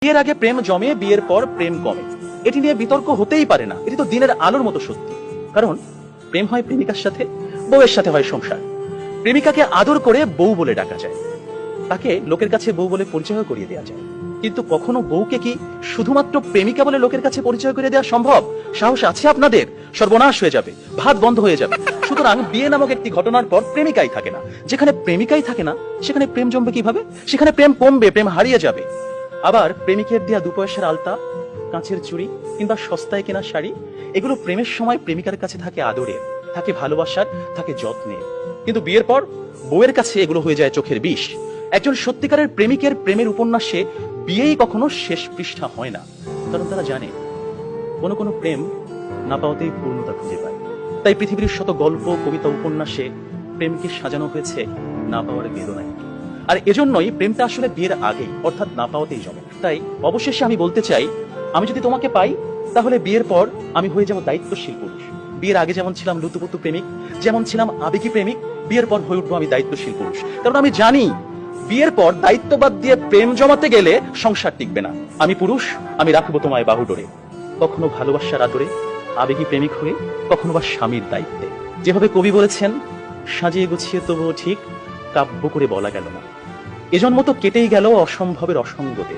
বিয়ের আগে প্রেম জমে, বিয়ের পর প্রেম কমে, এটি নিয়ে বিতর্ক হতেই পারে না। এটি তো দিনের আলোর মতো সত্যি। কারণ প্রেম হয় প্রেমিকার সাথে, বউয়ের সাথে হয় সংসার। প্রেমিকাকে আদর করে বউ বলে ডাকা যায়, তাকে লোকের কাছে বউ বলে পরিচয় করিয়ে দেওয়া যায়। কিন্তু কখনো বউকে কি শুধুমাত্র প্রেমিকা বলে লোকের কাছে পরিচয় করে দেওয়া সম্ভব? সাহস আছে আপনাদের? সর্বনাশ হয়ে যাবে, ভাত বন্ধ হয়ে যাবে। সুতরাং বিয়ে নামক একটি ঘটনার পর প্রেমিকাই থাকে না। যেখানে প্রেমিকাই থাকে না, সেখানে প্রেম জমবে কিভাবে? সেখানে প্রেম কমবে, প্রেম হারিয়ে যাবে। আবার প্রেমিকের দেয়া 2 পয়সার আলতা, কাঁচের চুড়ি কিংবা সস্তায় কেনা শাড়ি, এগুলো প্রেমের সময় প্রেমিকার কাছে থাকে আদরের, থাকে ভালোবাসার, থাকে যত্নের। কিন্তু বিয়ের পর বউয়ের কাছে এগুলো হয়ে যায় চোখের বিষ। একজন সত্যিকারের প্রেমিকের প্রেমের উপন্যাসে বিয়েই কখনো শেষ পৃষ্ঠা হয় না। কারণ তারা জানে কোনো কোনো প্রেম না পাওয়াতেই পূর্ণতা খুঁজে পায়। তাই পৃথিবীর শত গল্প, কবিতা, উপন্যাসে প্রেমকে সাজানো হয়েছে না পাওয়ার বেদনায়। আর এজন্যই প্রেমটা আসলে বিয়ের আগেই, অর্থাৎ না পাওয়াতেই জমে। তাই অবশেষে আমি বলতে চাই, আমি যদি তোমাকে পাই তাহলে বিয়ের পর আমি হয়ে যাব দায়িত্বশীল পুরুষ। বিয়ের আগে যেমন ছিলাম লুতুপুতু প্রেমিক, যেমন ছিলাম আবেগী প্রেমিক, বিয়ের পর হয়ে উঠবো আমি দায়িত্বশীল পুরুষ। কারণ আমি জানি বিয়ের পর দায়িত্ববাদ দিয়ে প্রেম জমাতে গেলে সংসার টিকবে না। আমি পুরুষ, আমি রাখবো তোমায় বাহুডোরে, কখনো ভালোবাসার আদরে, আবেগী প্রেমিক হয়ে, কখনো বা স্বামীর দায়িত্বে। যেভাবে কবি বলেছেন, সাজিয়ে গুছিয়ে তবুও ঠিক কাব্য করে বলা গেল না। এজন্ম তো কেটেই গেল অসম্ভবের অসঙ্গতে।